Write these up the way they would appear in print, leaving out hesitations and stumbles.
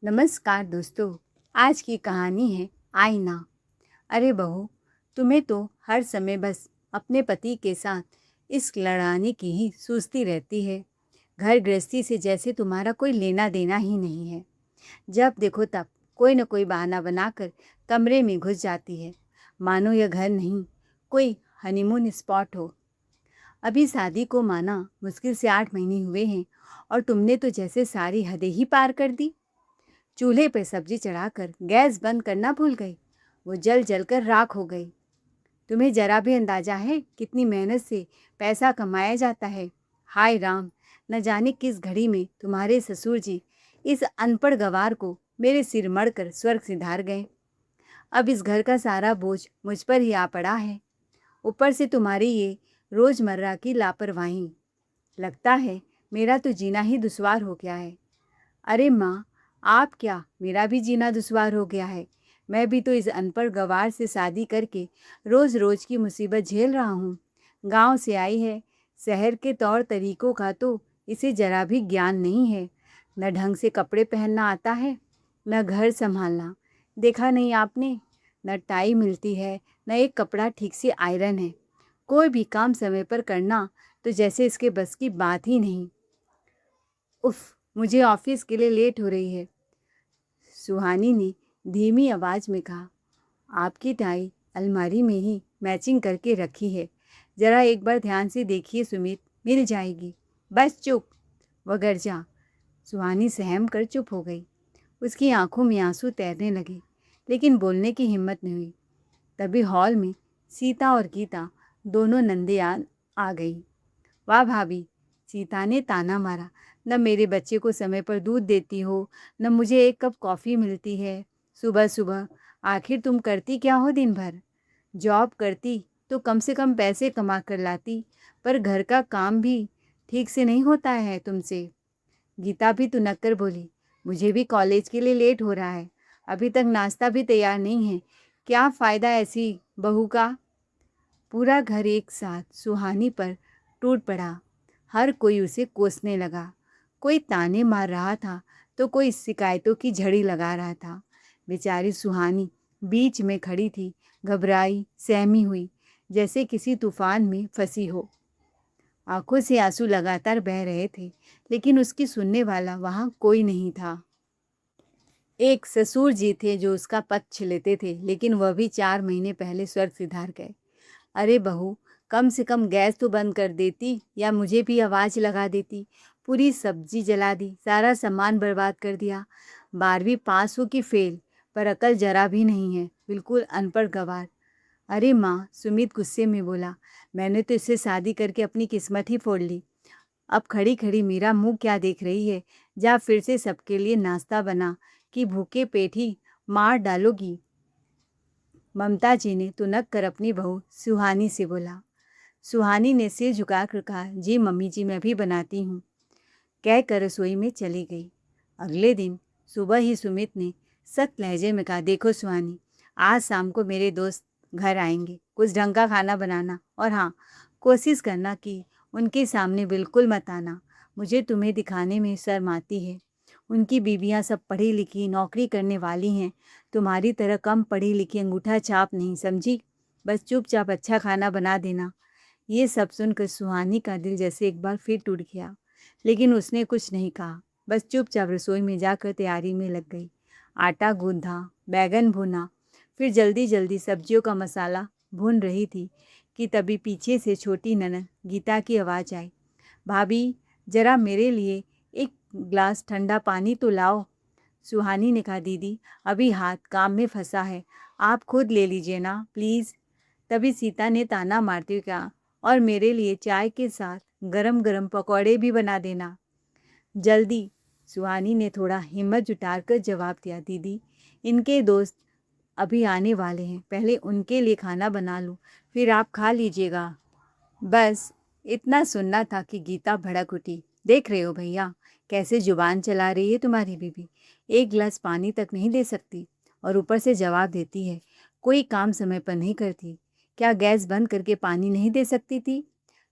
नमस्कार दोस्तों। आज की कहानी है आईना। अरे बहू, तुम्हें तो हर समय बस अपने पति के साथ इश्क लड़ाने की ही सोचती रहती है। घर गृहस्थी से जैसे तुम्हारा कोई लेना देना ही नहीं है। जब देखो तब कोई न कोई बहाना बनाकर कमरे में घुस जाती है, मानो यह घर नहीं कोई हनीमून स्पॉट हो। अभी शादी को माना मुश्किल से 8 महीने हुए हैं और तुमने तो जैसे सारी हदें ही पार कर दी। चूल्हे पर सब्जी चढ़ाकर गैस बंद करना भूल गई। वो जल जल कर राख हो गई। तुम्हें जरा भी अंदाजा है कितनी मेहनत से पैसा कमाया जाता है। हाय राम, न जाने किस घड़ी में तुम्हारे ससुर जी इस अनपढ़ गवार को मेरे सिर मढ़कर स्वर्ग सिधार गए। अब इस घर का सारा बोझ मुझ पर ही आ पड़ा है। ऊपर से तुम्हारी ये रोजमर्रा की लापरवाही। लगता है मेरा तो जीना ही दुश्वार हो गया है। अरे माँ, आप क्या, मेरा भी जीना दुश्वार हो गया है। मैं भी तो इस अनपढ़ गँवार से शादी करके रोज़ रोज़ की मुसीबत झेल रहा हूँ। गाँव से आई है, शहर के तौर तरीकों का तो इसे ज़रा भी ज्ञान नहीं है। न ढंग से कपड़े पहनना आता है, न घर संभालना। देखा नहीं आपने, न टाई मिलती है, न एक कपड़ा ठीक से आयरन है। कोई भी काम समय पर करना तो जैसे इसके बस की बात ही नहीं। उफ़, मुझे ऑफिस के लिए लेट हो रही है। सुहानी ने धीमी आवाज़ में कहा, आपकी टाई अलमारी में ही मैचिंग करके रखी है। ज़रा एक बार ध्यान से देखिए सुमित, मिल जाएगी। बस चुप, वह गर्जा। सुहानी सहम कर चुप हो गई। उसकी आंखों में आंसू तैरने लगे, लेकिन बोलने की हिम्मत नहीं हुई। तभी हॉल में सीता और गीता दोनों नंदे आ गई। वाह भाभी, सीता ने ताना मारा, न मेरे बच्चे को समय पर दूध देती हो, न मुझे एक कप कॉफ़ी मिलती है सुबह सुबह। आखिर तुम करती क्या हो दिन भर? जॉब करती तो कम से कम पैसे कमा कर लाती, पर घर का काम भी ठीक से नहीं होता है तुमसे। गीता भी तुनक कर बोली, मुझे भी कॉलेज के लिए लेट हो रहा है, अभी तक नाश्ता भी तैयार नहीं है। क्या फ़ायदा ऐसी बहू का? पूरा घर एक साथ सुहानी पर टूट पड़ा। हर कोई उसे कोसने लगा। कोई ताने मार रहा था तो कोई शिकायतों की झड़ी लगा रहा था। बेचारी सुहानी बीच में खड़ी थी, घबराई सहमी हुई, जैसे किसी तूफान में फंसी हो। आंखों से आंसू लगातार बह रहे थे, लेकिन उसकी सुनने वाला वहाँ कोई नहीं था। एक ससुर जी थे जो उसका पक्ष लेते थे, लेकिन वह भी 4 महीने पहले स्वर्ग सिधार गए। अरे बहू, कम से कम गैस तो बंद कर देती या मुझे भी आवाज़ लगा देती। पूरी सब्जी जला दी, सारा सामान बर्बाद कर दिया। 12वीं पास हो कि फेल, पर अकल जरा भी नहीं है, बिल्कुल अनपढ़ गँवार। अरे माँ, सुमित गुस्से में बोला, मैंने तो इससे शादी करके अपनी किस्मत ही फोड़ ली। अब खड़ी खड़ी मेरा मुंह क्या देख रही है? जा फिर से सबके लिए नाश्ता बना कि भूखे पेट ही मार डालोगी। ममता जी ने तुनक कर अपनी बहू सुहानी से बोला। सुहानी ने सिर झुकाकर कहा, जी मम्मी जी, मैं भी बनाती हूँ, कहकर रसोई में चली गई। अगले दिन सुबह ही सुमित ने सख्त लहजे में कहा, देखो सुहानी, आज शाम को मेरे दोस्त घर आएंगे, कुछ ढंग का खाना बनाना, और हाँ, कोशिश करना कि उनके सामने बिल्कुल मत आना। मुझे तुम्हें दिखाने में शर्म आती है। उनकी बीवियां सब पढ़ी लिखी नौकरी करने वाली हैं, तुम्हारी तरह कम पढ़ी लिखी अंगूठा छाप नहीं, समझी? बस चुपचाप अच्छा खाना बना देना। ये सब सुनकर सुहानी का दिल जैसे एक बार फिर टूट गया, लेकिन उसने कुछ नहीं कहा, बस चुपचाप रसोई में जाकर तैयारी में लग गई। आटा गूंथा, बैगन भुना, फिर जल्दी जल्दी सब्जियों का मसाला भून रही थी कि तभी पीछे से छोटी ननद गीता की आवाज़ आई, भाभी, ज़रा मेरे लिए एक ग्लास ठंडा पानी तो लाओ। सुहानी ने कहा, दीदी, अभी हाथ काम में फंसा है, आप खुद ले लीजिए ना प्लीज़। तभी सीता ने ताना मारते हुए कहा, और मेरे लिए चाय के साथ गरम गरम पकौड़े भी बना देना, जल्दी। सुहानी ने थोड़ा हिम्मत जुटाकर जवाब दिया, दीदी, इनके दोस्त अभी आने वाले हैं, पहले उनके लिए खाना बना लूँ, फिर आप खा लीजिएगा। बस इतना सुनना था कि गीता भड़क उठी। देख रहे हो भैया, कैसे जुबान चला रही है तुम्हारी बीबी। एक गिलास पानी तक नहीं दे सकती और ऊपर से जवाब देती है, कोई काम समय पर नहीं करती। क्या गैस बंद करके पानी नहीं दे सकती थी?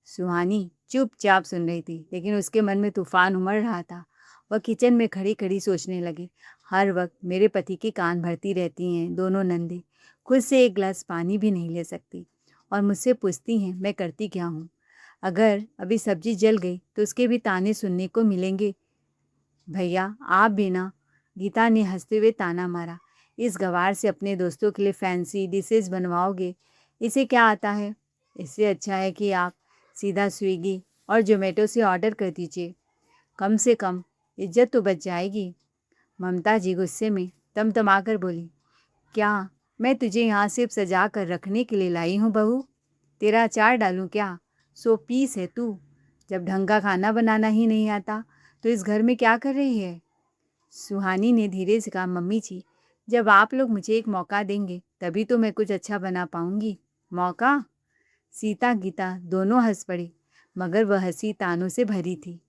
सुहानी चुपचाप सुन रही थी, लेकिन उसके मन में तूफान उमड़ रहा था। वह किचन में खड़ी खड़ी सोचने लगी, हर वक्त मेरे पति के कान भरती रहती हैं दोनों नंदे। खुद से एक गिलास पानी भी नहीं ले सकती और मुझसे पूछती हैं मैं करती क्या हूँ। अगर अभी सब्जी जल गई तो उसके भी ताने सुनने को मिलेंगे। भैया आप भी ना, गीता ने हंसते हुए ताना मारा। इस गवार से अपने दोस्तों के लिए फैंसी डिशेस बनवाओगे, इसे क्या आता है। इससे अच्छा है कि आप सीधा स्विगी और जोमेटो से ऑर्डर कर दीजिए, कम से कम इज्जत तो बच जाएगी। ममता जी गुस्से में तमतमाकर बोली, क्या मैं तुझे यहाँ सिर्फ सजा कर रखने के लिए लाई हूँ बहू? तेरा अचार डालूं क्या? 100 पीस है तू। जब ढंग का खाना बनाना ही नहीं आता तो इस घर में क्या कर रही है? सुहानी ने धीरे से कहा, मम्मी जी, जब आप लोग मुझे एक मौका देंगे तभी तो मैं कुछ अच्छा बना पाऊंगी। मौका? सीता गीता दोनों हंस पड़ी, मगर वह हंसी तानों से भरी थी।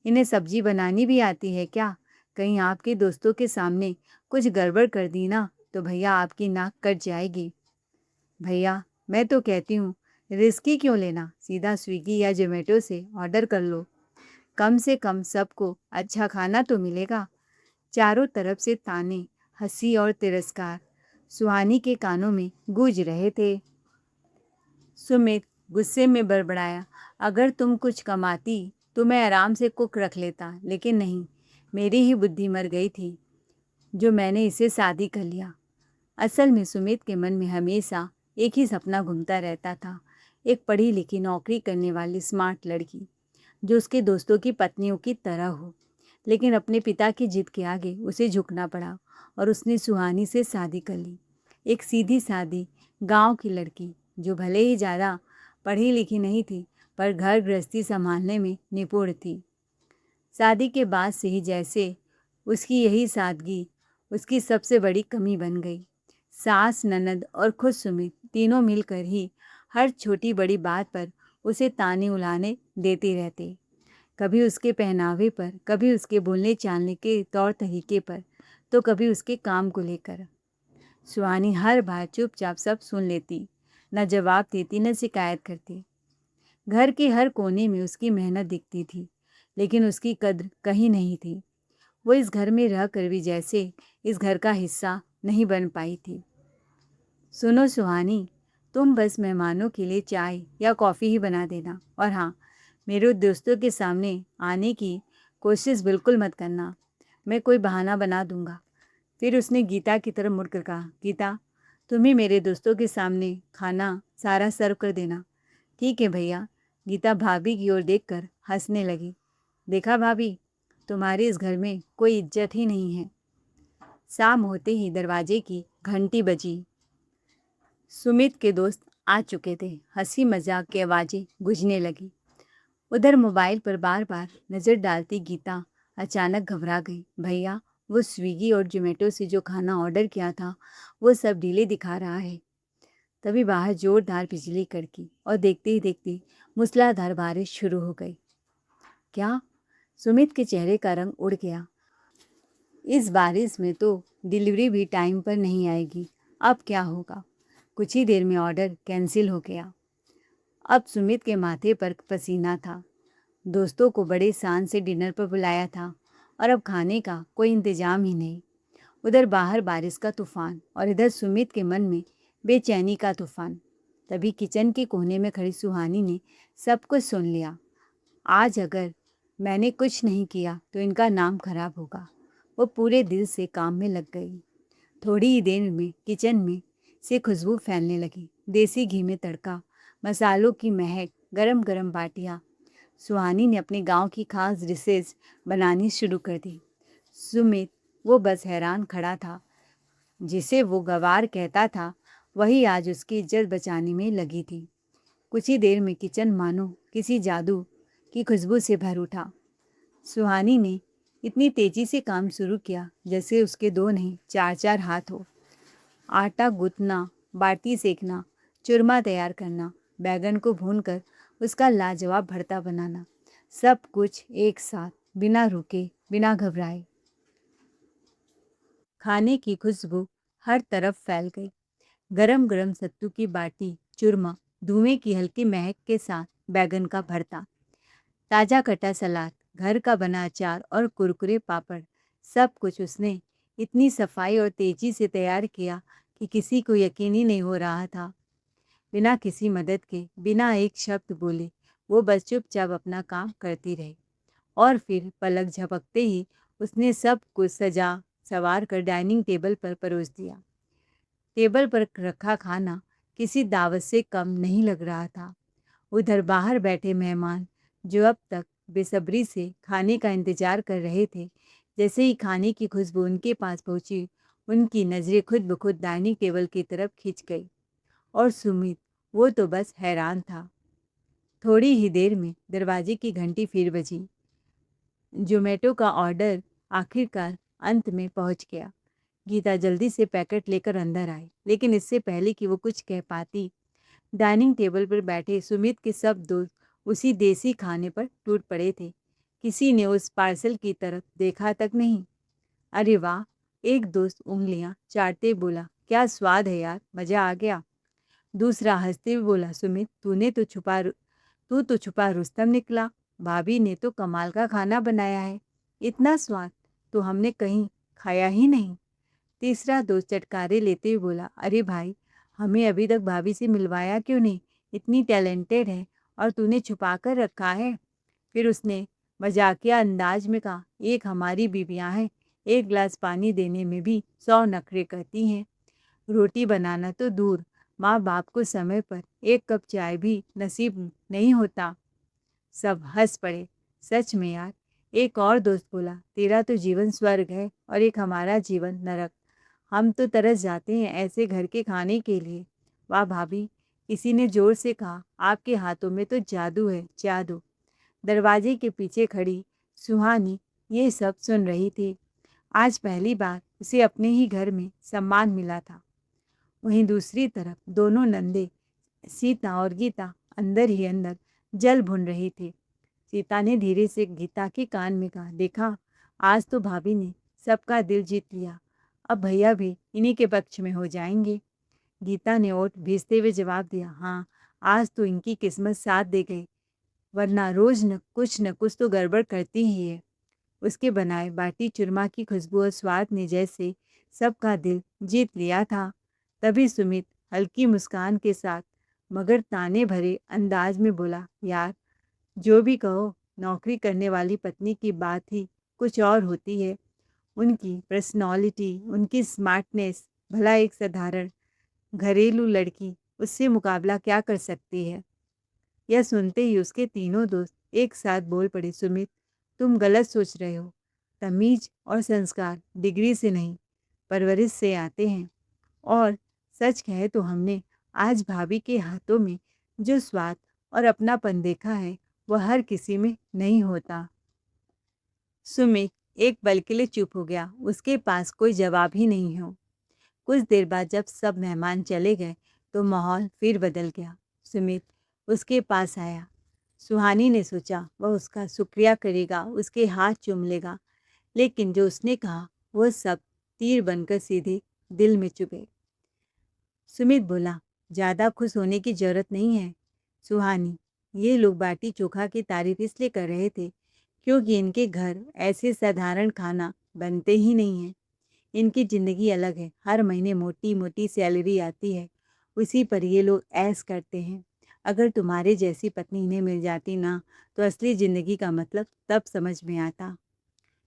इन्हें सब्जी बनानी भी आती है क्या? कहीं आपके दोस्तों के सामने कुछ गड़बड़ कर दी ना तो भैया आपकी नाक कट जाएगी। भैया मैं तो कहती हूँ रिस्क ही क्यों लेना, सीधा स्विगी या जोमेटो से ऑर्डर कर लो, कम से कम सबको अच्छा खाना तो मिलेगा। चारों तरफ से ताने, हंसी और तिरस्कार सुहानी के कानों में गूंज रहे थे। सुमित गुस्से में बड़बड़ाया, अगर तुम कुछ कमाती तो मैं आराम से कुक रख लेता, लेकिन नहीं, मेरी ही बुद्धि मर गई थी जो मैंने इसे शादी कर लिया। असल में सुमित के मन में हमेशा एक ही सपना घूमता रहता था, एक पढ़ी लिखी नौकरी करने वाली स्मार्ट लड़की जो उसके दोस्तों की पत्नियों की तरह हो। लेकिन अपने पिता की जिद के आगे उसे झुकना पड़ा और उसने सुहानी से शादी कर ली। एक सीधी सादी गांव की लड़की जो भले ही ज़्यादा पढ़ी लिखी नहीं थी पर घर गृहस्थी संभालने में निपुण थी। शादी के बाद से ही जैसे उसकी यही सादगी उसकी सबसे बड़ी कमी बन गई। सास, ननद और खुद सुमित तीनों मिलकर ही हर छोटी बड़ी बात पर उसे ताने उलाने देते रहते। कभी उसके पहनावे पर, कभी उसके बोलने चालने के तौर तरीके पर, तो कभी उसके काम को लेकर। सुहानी हर बार चुपचाप सब सुन लेती, न जवाब देती न शिकायत करती। घर के हर कोने में उसकी मेहनत दिखती थी, लेकिन उसकी कद्र कहीं नहीं थी। वो इस घर में रह कर भी जैसे इस घर का हिस्सा नहीं बन पाई थी। सुनो सुहानी, तुम बस मेहमानों के लिए चाय या कॉफ़ी ही बना देना, और हाँ, मेरे दोस्तों के सामने आने की कोशिश बिल्कुल मत करना, मैं कोई बहाना बना दूंगा। फिर उसने गीता की तरफ मुड़कर कहा, गीता तुम ही मेरे दोस्तों के सामने खाना सारा सर्व कर देना। ठीक है भैया। गीता भाभी की ओर देखकर हंसने लगी। देखा भाभी, तुम्हारे इस घर में कोई इज्जत ही नहीं है। शाम होते ही दरवाजे की घंटी बजी। सुमित के दोस्त आ चुके थे। हंसी मजाक की आवाज़ें गूंजने लगी। उधर मोबाइल पर बार बार नज़र डालती गीता अचानक घबरा गई। भैया, वो स्विगी और जोमेटो से जो खाना ऑर्डर किया था वो सब डिले दिखा रहा है। तभी बाहर जोरदार बिजली कड़की और देखते ही देखते मूसलाधार बारिश शुरू हो गई। क्या? सुमित के चेहरे का रंग उड़ गया। इस बारिश में तो डिलीवरी भी टाइम पर नहीं आएगी। अब क्या होगा? कुछ ही देर में ऑर्डर कैंसिल हो गया। अब सुमित के माथे पर पसीना था। दोस्तों को बड़े शान से डिनर पर बुलाया था और अब खाने का कोई इंतजाम ही नहीं। उधर बाहर बारिश का तूफान और इधर सुमित के मन में बेचैनी का तूफान। तभी किचन के कोने में खड़ी सुहानी ने सब कुछ सुन लिया। आज अगर मैंने कुछ नहीं किया तो इनका नाम खराब होगा। वो पूरे दिल से काम में लग गई। थोड़ी ही देर में किचन में से खुशबू फैलने लगी। देसी घी में तड़का, मसालों की महक, गरम गरम बाटियाँ। सुहानी ने अपने गांव की खास डिशेज बनानी शुरू कर दी। सुमित वो बस हैरान खड़ा था। जिसे वो गवार कहता था वही आज उसकी इज्जत बचाने में लगी थी। कुछ ही देर में किचन मानो किसी जादू की खुशबू से भर उठा। सुहानी ने इतनी तेजी से काम शुरू किया जैसे उसके दो नहीं चार चार हाथ हो। आटा गूंथना, बाटी सेकना, चूरमा तैयार करना, बैगन को भूनकर उसका लाजवाब भरता बनाना, सब कुछ एक साथ, बिना रुके, बिना घबराए। खाने की खुशबू हर तरफ फैल गई। गरम गरम सत्तू की बाटी, चूरमा, धुएं की हल्की महक के साथ बैगन का भरता, ताज़ा कटा सलाद, घर का बना अचार और कुरकुरे पापड़, सब कुछ उसने इतनी सफाई और तेजी से तैयार किया कि किसी को यकीन ही नहीं हो रहा था। बिना किसी मदद के, बिना एक शब्द बोले, वो बस चुपचाप अपना काम करती रही। और फिर पलक झपकते ही उसने सब कुछ सजा सवार कर डाइनिंग टेबल पर परोस दिया। टेबल पर रखा खाना किसी दावत से कम नहीं लग रहा था। उधर बाहर बैठे मेहमान, जो अब तक बेसब्री से खाने का इंतजार कर रहे थे, जैसे ही खाने की खुशबू उनके पास पहुंची, उनकी नज़रें खुद ब खुद डाइनिंग टेबल की तरफ खिंच गई। और सुमित, वो तो बस हैरान था। थोड़ी ही देर में दरवाजे की घंटी फिर बजी। जोमेटो का ऑर्डर आखिरकार अंत में पहुंच गया। गीता जल्दी से पैकेट लेकर अंदर आई, लेकिन इससे पहले कि वो कुछ कह पाती, डाइनिंग टेबल पर बैठे सुमित के सब दोस्त उसी देसी खाने पर टूट पड़े थे। किसी ने उस पार्सल की तरफ देखा तक नहीं। अरे वाह! एक दोस्त उंगलियां चाटते बोला, क्या स्वाद है यार, मजा आ गया। दूसरा हंसते हुए बोला, सुमित तू तो छुपा रुस्तम निकला। भाभी ने तो कमाल का खाना बनाया है। इतना स्वाद तो हमने कहीं खाया ही नहीं। तीसरा दोस्त चटकारे लेते हुए बोला, अरे भाई, हमें अभी तक भाभी से मिलवाया क्यों नहीं? इतनी टैलेंटेड है और तूने छुपा कर रखा है। फिर उसने मजाकिया अंदाज में कहा, एक हमारी बीवियां हैं, एक गिलास पानी देने में भी 100 नखरे करती हैं। रोटी बनाना तो दूर, माँ बाप को समय पर एक कप चाय भी नसीब नहीं होता। सब हंस पड़े। सच में यार, एक और दोस्त बोला, तेरा तो जीवन स्वर्ग है और एक हमारा जीवन नरक। हम तो तरस जाते हैं ऐसे घर के खाने के लिए। वाह भाभी, किसी ने जोर से कहा, आपके हाथों में तो जादू है, जादू। दरवाजे के पीछे खड़ी सुहानी ये सब सुन रही थी। आज पहली बार उसे अपने ही घर में सम्मान मिला था। वहीं दूसरी तरफ दोनों नंदे, सीता और गीता, अंदर ही अंदर जल भुन रही थी। सीता ने धीरे से गीता के कान में कहा, देखा, आज तो भाभी ने सबका दिल जीत लिया। अब भैया भी इन्हीं के पक्ष में हो जाएंगे। गीता ने ओठ भींचते हुए जवाब दिया, हाँ, आज तो इनकी किस्मत साथ दे गई, वरना रोज न कुछ तो गड़बड़ करती ही है। उसके बनाए बाटी चूरमा की खुशबू और स्वाद ने जैसे सबका दिल जीत लिया था। तभी सुमित हल्की मुस्कान के साथ मगर ताने भरे अंदाज में बोला, यार, जो भी कहो, नौकरी करने वाली पत्नी की बात ही कुछ और होती है। उनकी पर्सनालिटी, उनकी स्मार्टनेस, भला एक साधारण घरेलू लड़की उससे मुकाबला क्या कर सकती है। यह सुनते ही उसके तीनों दोस्त एक साथ बोल पड़े, सुमित, तुम गलत सोच रहे हो। तमीज और संस्कार डिग्री से नहीं, परवरिश से आते हैं। और सच कहे तो हमने आज भाभी के हाथों में जो स्वाद और अपनापन देखा है, वह हर किसी में नहीं होता। सुमित एक पल के लिए चुप हो गया। उसके पास कोई जवाब ही नहीं हो। कुछ देर बाद जब सब मेहमान चले गए तो माहौल फिर बदल गया। सुमित उसके पास आया। सुहानी ने सोचा वह उसका शुक्रिया करेगा, उसके हाथ चूम लेगा, लेकिन जो उसने कहा वह सब तीर बनकर सीधे दिल में चुभे। सुमित बोला, ज़्यादा खुश होने की जरूरत नहीं है सुहानी। ये लोग बाटी चोखा की तारीफ इसलिए कर रहे थे क्योंकि इनके घर ऐसे साधारण खाना बनते ही नहीं हैं। इनकी ज़िंदगी अलग है। हर महीने मोटी मोटी सैलरी आती है, उसी पर ये लोग ऐश करते हैं। अगर तुम्हारे जैसी पत्नी इन्हें मिल जाती ना, तो असली ज़िंदगी का मतलब तब समझ में आता।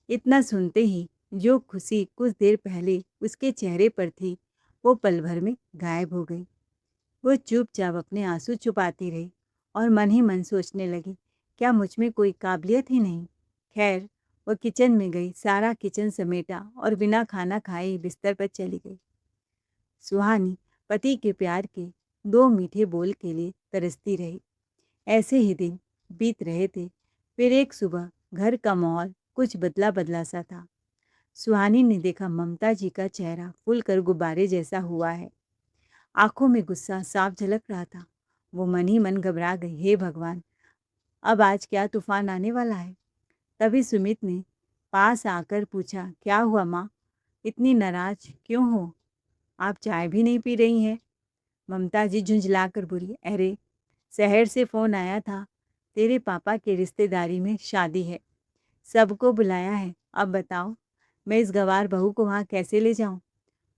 इतना सुनते ही जो खुशी कुछ देर पहले उसके चेहरे पर थी, वो पल भर में गायब हो गई। वो चुपचाप अपने आंसू छुपाती रही और मन ही मन सोचने लगी, क्या मुझ में कोई काबिलियत ही नहीं। खैर, वो किचन में गई, सारा किचन समेटा और बिना खाना खाए ही बिस्तर पर चली गई। सुहानी पति के प्यार के 2 मीठे बोल के लिए तरसती रही। ऐसे ही दिन बीत रहे थे। फिर एक सुबह घर का माहौल कुछ बदला बदला सा था। सुहानी ने देखा ममता जी का चेहरा फूलकर गुब्बारे जैसा हुआ है। आंखों में गुस्सा साफ झलक रहा था। वो मन ही मन घबरा गई, हे भगवान, अब आज क्या तूफान आने वाला है। तभी सुमित ने पास आकर पूछा, क्या हुआ माँ, इतनी नाराज क्यों हो? आप चाय भी नहीं पी रही हैं? ममता जी झुंझलाकर बोली, अरे, शहर से फ़ोन आया था, तेरे पापा के रिश्तेदारी में शादी है, सबको बुलाया है, अब बताओ मैं इस गँवार बहू को वहाँ कैसे ले जाऊँ?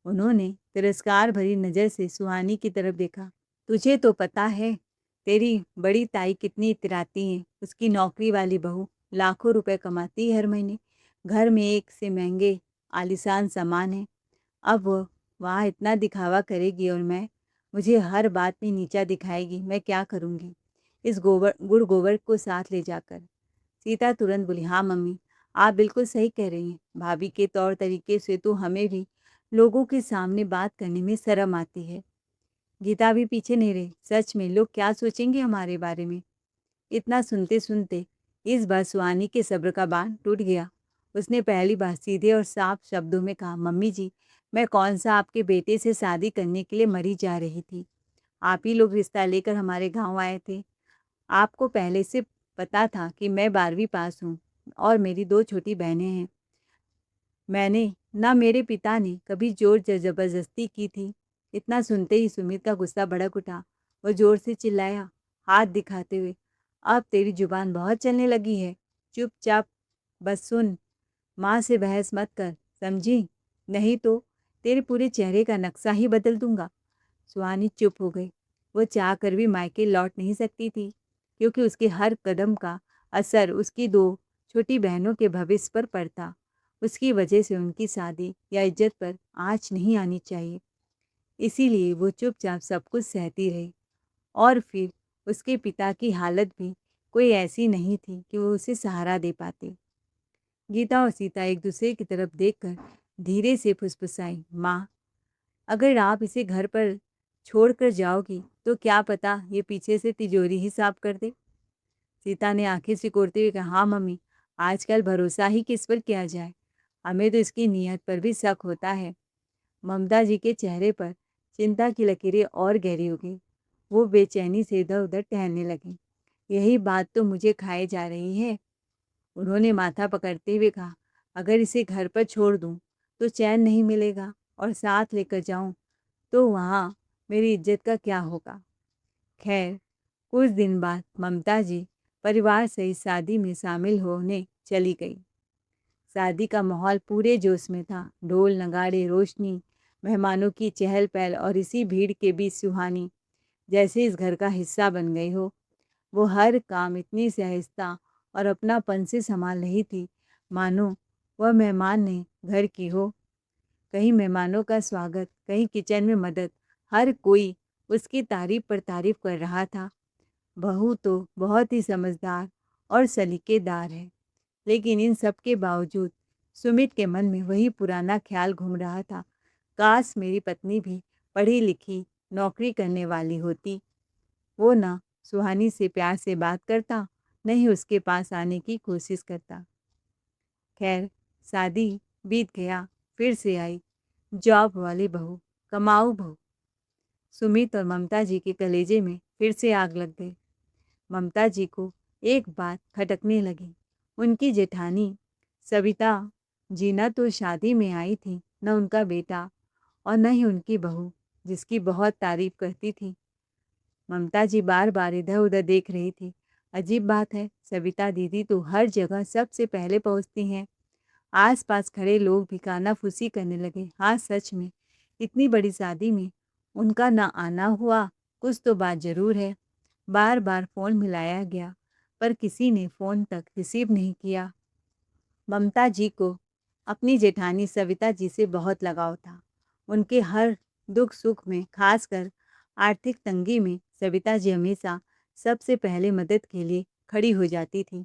उन्होंने तिरस्कार भरी नज़र से सुहानी की तरफ देखा। तुझे तो पता है, तेरी बड़ी ताई कितनी इतराती हैं। उसकी नौकरी वाली बहू लाखों रुपए कमाती है हर महीने। घर में एक से महँगे आलीशान सामान है। अब वो वहाँ इतना दिखावा करेगी और मुझे हर बात में नीचा दिखाएगी। मैं क्या करूँगी? इस गुड़ गोबर को साथ ले जाकर। सीता तुरंत बोली, हाँ मम्मी, आप बिल्कुल सही कह रही हैं। भाभी के तौर तरीके से तो हमें भी लोगों के सामने बात करने में शर्म आती है। गीता भी पीछे नहीं रही। सच में लोग क्या सोचेंगे हमारे बारे में? इतना सुनते सुनते इस बार सुहानी के सब्र का बांध टूट गया। उसने पहली बार सीधे और साफ शब्दों में कहा, मम्मी जी, मैं कौन सा आपके बेटे से शादी करने के लिए मरी जा रही थी। आप ही लोग रिश्ता लेकर हमारे गांव आए थे। आपको पहले से पता था कि मैं 12वीं पास हूँ और मेरी 2 छोटी बहनें हैं। मैंने ना मेरे पिता ने कभी जोर जबरदस्ती की थी। इतना सुनते ही सुमित का गुस्सा भड़क उठा। वो जोर से चिल्लाया, हाथ दिखाते हुए, अब तेरी जुबान बहुत चलने लगी है। चुपचाप बस सुन, माँ से बहस मत कर, समझी? नहीं तो तेरे पूरे चेहरे का नक्शा ही बदल दूंगा। सुहानी चुप हो गई। वो चाह कर भी मायके लौट नहीं सकती थी, क्योंकि उसके हर कदम का असर उसकी 2 छोटी बहनों के भविष्य पर पड़ता। उसकी वजह से उनकी शादी या इज्जत पर आँच नहीं आनी चाहिए। इसीलिए वो चुपचाप सब कुछ सहती रही। और फिर उसके पिता की हालत भी कोई ऐसी नहीं थी कि वो उसे सहारा दे पाते। गीता और सीता एक दूसरे की तरफ देखकर धीरे से फुसफुसाई, माँ, अगर आप इसे घर पर छोड़ कर जाओगी तो क्या पता ये पीछे से तिजोरी ही साफ कर दे। सीता ने आंखें सिकोड़ते हुए कहा, हाँ मम्मी, आजकल भरोसा ही किस पर किया जाए। हमें तो इसकी नीयत पर भी शक होता है। ममता जी के चेहरे पर चिंता की लकीरें और गहरी हो गई। वो बेचैनी से इधर उधर टहलने लगी। यही बात तो मुझे खाए जा रही है। उन्होंने माथा पकड़ते हुए कहा, अगर इसे घर पर छोड़ दूं तो चैन नहीं मिलेगा, और साथ लेकर जाऊं तो वहाँ मेरी इज्जत का क्या होगा। खैर, कुछ दिन बाद ममता जी परिवार सहित शादी में शामिल होने चली गई। शादी का माहौल पूरे जोश में था। ढोल नगाड़े, रोशनी, मेहमानों की चहल पहल, और इसी भीड़ के बीच सुहानी जैसे इस घर का हिस्सा बन गई हो। वो हर काम इतनी सहजता और अपनापन से संभाल रही थी, मानो वह मेहमान ने घर की हो। कहीं मेहमानों का स्वागत, कहीं किचन में मदद, हर कोई उसकी तारीफ पर तारीफ कर रहा था। बहू तो बहुत ही समझदार और सलीकेदार है। लेकिन इन सब के बावजूद सुमित के मन में वही पुराना ख्याल घूम रहा था, काश मेरी पत्नी भी पढ़ी लिखी नौकरी करने वाली होती। वो ना सुहानी से प्यार से बात करता, न ही उसके पास आने की कोशिश करता। खैर, शादी बीत गया, फिर से आई जॉब वाली बहू, कमाऊ बहू। सुमित और ममता जी के कलेजे में फिर से आग लग गई। ममता जी को एक बात खटकने लगी। उनकी जेठानी सविता जी न तो शादी में आई थी, न उनका बेटा, और न ही उनकी बहू, जिसकी बहुत तारीफ करती थी। ममता जी बार बार इधर उधर देख रही थी। अजीब बात है, सविता दीदी तो हर जगह सबसे पहले पहुंचती हैं। आसपास खड़े लोग भी कानाफूसी करने लगे। हाँ, सच में इतनी बड़ी शादी में उनका ना आना हुआ, कुछ तो बात जरूर है। बार बार फ़ोन मिलाया गया, पर किसी ने फ़ोन तक रिसीव नहीं किया। ममता जी को अपनी जेठानी सविता जी से बहुत लगाव था। उनके हर दुख सुख में, खासकर आर्थिक तंगी में, सविता जी हमेशा सबसे पहले मदद के लिए खड़ी हो जाती थी।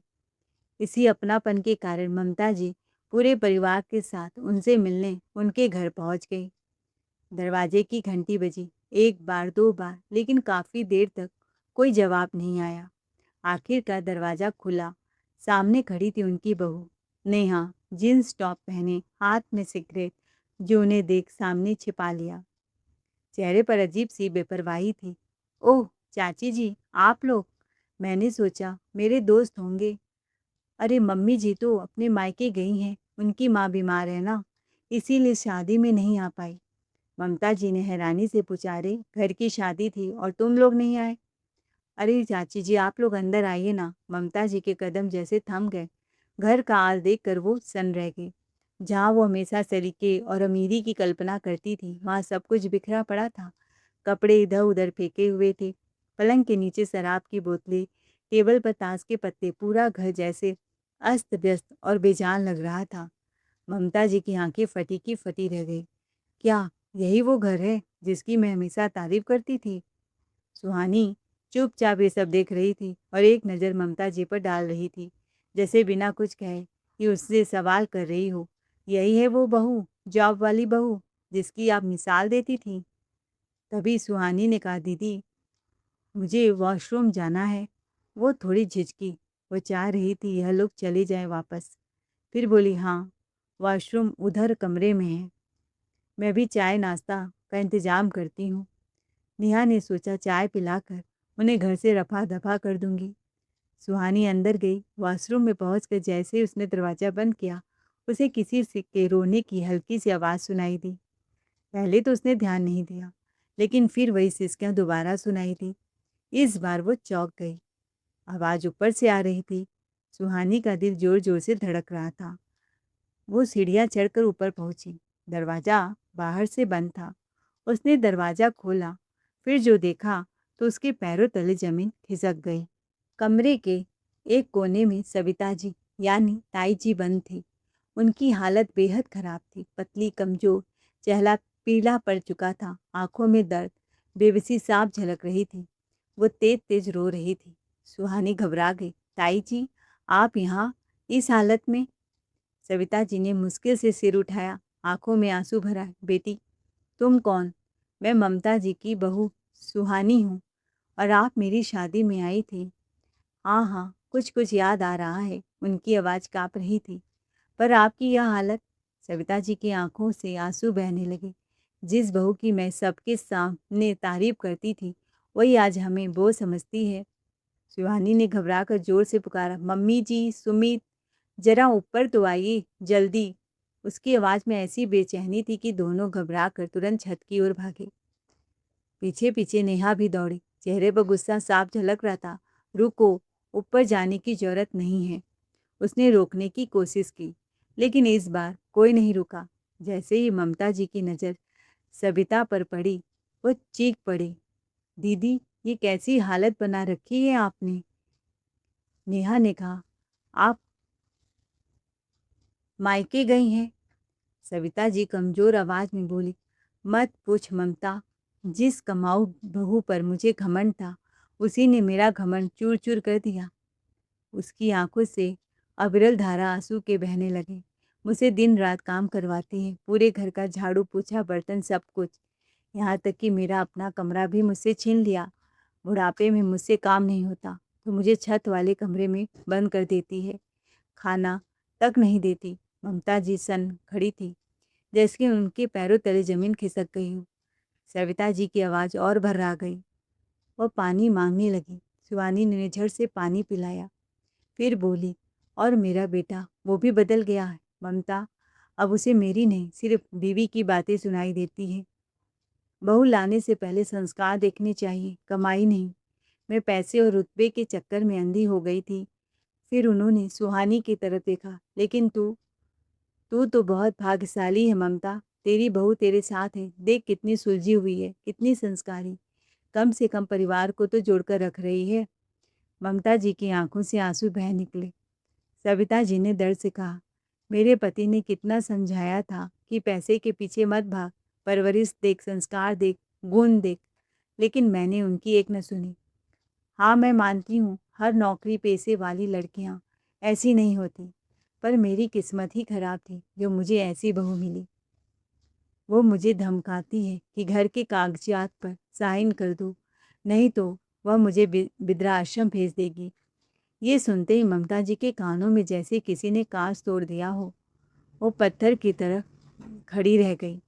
इसी अपनापन के कारण ममता जी पूरे परिवार के साथ उनसे मिलने उनके घर पहुंच गई। दरवाजे की घंटी बजी, एक बार, 2 बार, लेकिन काफ़ी देर तक कोई जवाब नहीं आया। आखिरकार दरवाज़ा खुला। सामने खड़ी थी उनकी बहू नेहा, जीन्स टॉप पहने, हाथ में सिगरेट, जो उन्हें देख सामने छिपा लिया। चेहरे पर अजीब सी बेपरवाही थी। ओह चाची जी, आप लोग? मैंने सोचा मेरे दोस्त होंगे। अरे मम्मी जी तो अपने मायके गई हैं, उनकी माँ बीमार है ना, इसीलिए शादी में नहीं आ पाई। ममता जी ने हैरानी से पूछा, अरे घर की शादी थी और तुम लोग नहीं आए? अरे चाची जी, आप लोग अंदर आइए ना। ममता जी के कदम जैसे थम गए। घर का हाल देखकर वो सन्न रह गई। जहाँ वो हमेशा सलीके और अमीरी की कल्पना करती थी, वहाँ सब कुछ बिखरा पड़ा था। कपड़े इधर-उधर फेंके हुए थे, पलंग के नीचे शराब की बोतलें, टेबल पर ताश के पत्ते, पूरा घर जैसे अस्त-व्यस्त और बेजान लग रहा था। ममता जी की आंखें फटी की फटी रह गई। क्या यही वो घर है जिसकी मैं हमेशा तारीफ करती थी? सुहानी चुपचाप ये सब देख रही थी और एक नज़र ममता जी पर डाल रही थी, जैसे बिना कुछ कहे कि उससे सवाल कर रही हो, यही है वो बहू, जॉब वाली बहू, जिसकी आप मिसाल देती थी? तभी सुहानी ने कहा, दीदी मुझे वॉशरूम जाना है। वो थोड़ी झिझकी, वो चाह रही थी यह लोग चले जाएं वापस। फिर बोली, हाँ, वॉशरूम उधर कमरे में है, मैं भी चाय नाश्ता का इंतज़ाम करती हूँ। नेहा ने सोचा चाय पिलाकर उन्हें घर से रफा दफा कर दूंगी। सुहानी अंदर गई। वॉशरूम में पहुंचकर जैसे ही उसने दरवाज़ा बंद किया, उसे किसी से के रोने की हल्की सी आवाज़ सुनाई दी। पहले तो उसने ध्यान नहीं दिया, लेकिन फिर वही सिसकियां दोबारा सुनाई दी। इस बार वो चौंक गई। आवाज़ ऊपर से आ रही थी। सुहानी का दिल जोर जोर से धड़क रहा था। वो सीढ़ियां चढ़कर ऊपर पहुंची। दरवाज़ा बाहर से बंद था। उसने दरवाज़ा खोला, फिर जो देखा तो उसके पैरों तले ज़मीन खिसक गई। कमरे के एक कोने में सविता जी यानी ताई जी बंद थी। उनकी हालत बेहद खराब थी। पतली, कमजोर, चेहरा पीला पड़ चुका था। आंखों में दर्द, बेबसी साफ झलक रही थी। वो तेज तेज रो रही थी। सुहानी घबरा गई। ताई जी, आप यहाँ इस हालत में? सविता जी ने मुश्किल से सिर उठाया, आंखों में आंसू भरा। बेटी, तुम कौन? मैं ममता जी की बहू सुहानी हूँ, और आप मेरी शादी में आई थी। हाँ हाँ, कुछ कुछ याद आ रहा है। उनकी आवाज़ काँप रही थी। पर आपकी यह हालत? सविता जी की आंखों से आंसू बहने लगे। जिस बहू की मैं सबके सामने तारीफ करती थी, वही आज हमें वो समझती है। शिवानी ने घबरा कर जोर से पुकारा, मम्मी जी, सुमित, जरा ऊपर तो आइए, जल्दी। उसकी आवाज़ में ऐसी बेचैनी थी कि दोनों घबरा कर तुरंत छत की ओर भागे। पीछे पीछे नेहा भी दौड़ी। चेहरे पर गुस्सा साफ झलक रहा था। रुको, ऊपर जाने की जरूरत नहीं है। उसने रोकने की कोशिश की, लेकिन इस बार कोई नहीं रुका। जैसे ही ममता जी की नज़र सविता पर पड़ी, वो चीख पड़ी, दीदी, ये कैसी हालत बना रखी है आपने? नेहा ने कहा, आप मायके गई हैं? सविता जी कमज़ोर आवाज़ में बोली, मत पूछ ममता, जिस कमाऊ बहू पर मुझे घमंड था, उसी ने मेरा घमंड चूर चूर कर दिया। उसकी आंखों से अविरल धारा आंसू के बहने लगे। मुझसे दिन रात काम करवाती है, पूरे घर का झाड़ू पोछा बर्तन सब कुछ, यहाँ तक कि मेरा अपना कमरा भी मुझसे छीन लिया। बुढ़ापे में मुझसे काम नहीं होता तो मुझे छत वाले कमरे में बंद कर देती है, खाना तक नहीं देती। ममता जी सन खड़ी थी, जैसे उनके पैरों तले जमीन खिसक गई हो। सविता जी की आवाज़ और भर्रा गई। वह पानी मांगने लगी। शिवानी ने झट से पानी पिलाया, फिर बोली, और मेरा बेटा, वो भी बदल गया है ममता। अब उसे मेरी नहीं, सिर्फ बीवी की बातें सुनाई देती हैं। बहू लाने से पहले संस्कार देखने चाहिए, कमाई नहीं। मैं पैसे और रुतबे के चक्कर में अंधी हो गई थी। फिर उन्होंने सुहानी की तरफ देखा, लेकिन तू तू तो बहुत भाग्यशाली है ममता। तेरी बहू तेरे साथ है। देख कितनी सुलझी हुई है, कितनी संस्कारी। कम से कम परिवार को तो जोड़कर रख रही है। ममता जी की आंखों से आंसू बह निकले। सविता जी ने दर्द से कहा, मेरे पति ने कितना समझाया था कि पैसे के पीछे मत भाग, परवरिश देख, संस्कार देख, गुण देख, लेकिन मैंने उनकी एक न सुनी। हाँ, मैं मानती हूँ हर नौकरी पेशे वाली लड़कियाँ ऐसी नहीं होती, पर मेरी किस्मत ही खराब थी जो मुझे ऐसी बहू मिली। वो मुझे धमकाती है कि घर के कागजात पर साइन कर दो, नहीं तो वह मुझे वृद्धाश्रम भेज देगी। ये सुनते ही ममता जी के कानों में जैसे किसी ने कांच तोड़ दिया हो। वो पत्थर की तरह खड़ी रह गई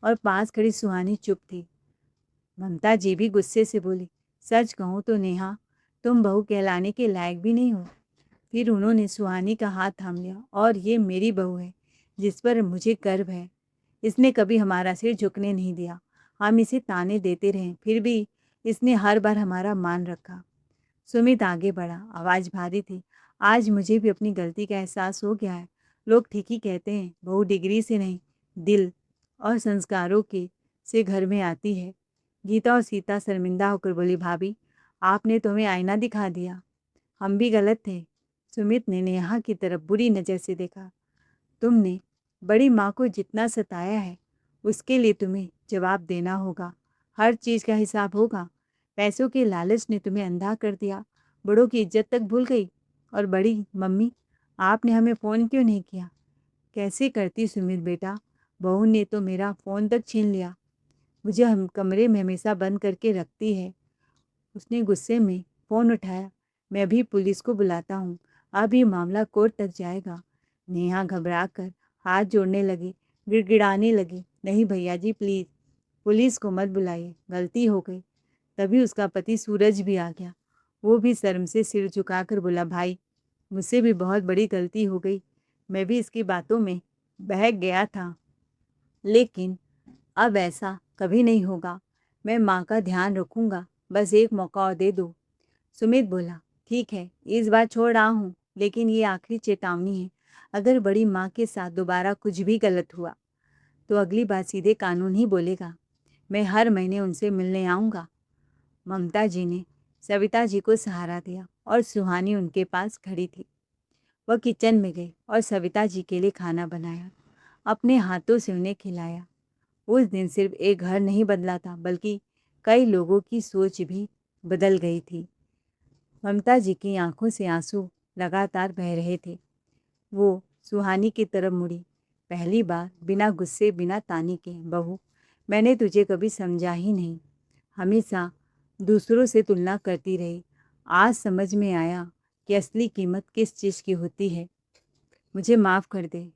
और पास खड़ी सुहानी चुप थी। ममता जी भी गुस्से से बोली, सच कहूँ तो नेहा, तुम बहू कहलाने के लायक भी नहीं हो। फिर उन्होंने सुहानी का हाथ थाम लिया, और ये मेरी बहू है जिस पर मुझे गर्व है। इसने कभी हमारा सिर झुकने नहीं दिया। हम इसे ताने देते रहे, फिर भी इसने हर बार हमारा मान रखा। सुमित आगे बढ़ा, आवाज़ भारी थी। आज मुझे भी अपनी गलती का एहसास हो गया है। लोग ठीक ही कहते हैं, बहू डिग्री से नहीं, दिल और संस्कारों के से घर में आती है। गीता और सीता शर्मिंदा होकर बोली, भाभी आपने तो हमें आईना दिखा दिया, हम भी गलत थे। सुमित ने नेहा की तरफ बुरी नज़र से देखा। तुमने बड़ी माँ को जितना सताया है उसके लिए तुम्हें जवाब देना होगा, हर चीज़ का हिसाब होगा। पैसों के लालच ने तुम्हें अंधा कर दिया, बड़ों की इज्जत तक भूल गई। और बड़ी मम्मी, आपने हमें फ़ोन क्यों नहीं किया? कैसे करती सुमित बेटा, बहू ने तो मेरा फ़ोन तक छीन लिया, मुझे हम कमरे में हमेशा बंद करके रखती है। उसने गुस्से में फ़ोन उठाया। मैं अभी पुलिस को बुलाता हूँ, अब ये मामला कोर्ट तक जाएगा। नेहा घबराकर हाथ जोड़ने लगी, गिड़गिड़ाने लगी, नहीं भैया जी प्लीज़, पुलिस को मत बुलाइए, गलती हो गई। तभी उसका पति सूरज भी आ गया। वो भी शर्म से सिर झुकाकर बोला, भाई मुझसे भी बहुत बड़ी गलती हो गई, मैं भी इसकी बातों में बहक गया था, लेकिन अब ऐसा कभी नहीं होगा। मैं माँ का ध्यान रखूँगा, बस एक मौका और दे दो। सुमित बोला, ठीक है इस बार छोड़ रहा हूँ, लेकिन ये आखिरी चेतावनी है। अगर बड़ी माँ के साथ दोबारा कुछ भी गलत हुआ तो अगली बार सीधे कानून ही बोलेगा। मैं हर महीने उनसे मिलने आऊँगा। ममता जी ने सविता जी को सहारा दिया और सुहानी उनके पास खड़ी थी। वह किचन में गई और सविता जी के लिए खाना बनाया, अपने हाथों से उन्हें खिलाया। उस दिन सिर्फ एक घर नहीं बदला था, बल्कि कई लोगों की सोच भी बदल गई थी। ममता जी की आंखों से आंसू लगातार बह रहे थे। वो सुहानी की तरफ मुड़ी। पहली बार बिना गुस्से, बिना ताने के, बहू मैंने तुझे कभी समझा ही नहीं, हमेशा दूसरों से तुलना करती रही। आज समझ में आया कि असली कीमत किस चीज़ की होती है। मुझे माफ़ कर दे,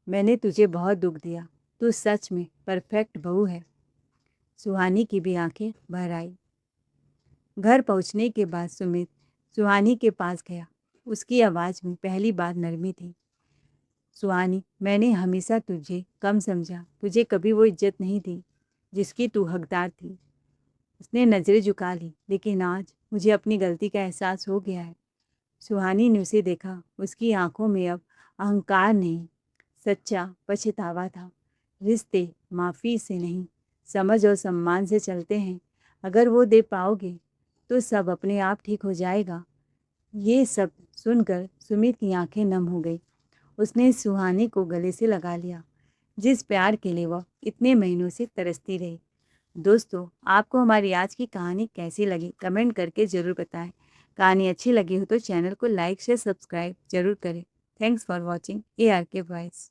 मैंने तुझे बहुत दुख दिया। तू सच में परफेक्ट बहू है। सुहानी की भी आंखें भर आई। घर पहुंचने के बाद सुमित सुहानी के पास गया। उसकी आवाज़ में पहली बार नरमी थी। सुहानी, मैंने हमेशा तुझे कम समझा, तुझे कभी वो इज्जत नहीं दी जिसकी तू हकदार थी। उसने नज़रें झुका ली, लेकिन आज मुझे अपनी गलती का एहसास हो गया है। सुहानी ने उसे देखा। उसकी आंखों में अब अहंकार नहीं, सच्चा पछतावा था। रिश्ते माफ़ी से नहीं, समझ और सम्मान से चलते हैं। अगर वो दे पाओगे तो सब अपने आप ठीक हो जाएगा। ये सब सुनकर सुमित की आंखें नम हो गई। उसने सुहानी को गले से लगा लिया, जिस प्यार के लिए वह इतने महीनों से तरसती रही। दोस्तों, आपको हमारी आज की कहानी कैसी लगी कमेंट करके ज़रूर बताएं। कहानी अच्छी लगी हो तो चैनल को लाइक शेयर सब्सक्राइब जरूर करें। Thanks for watching ARK voice.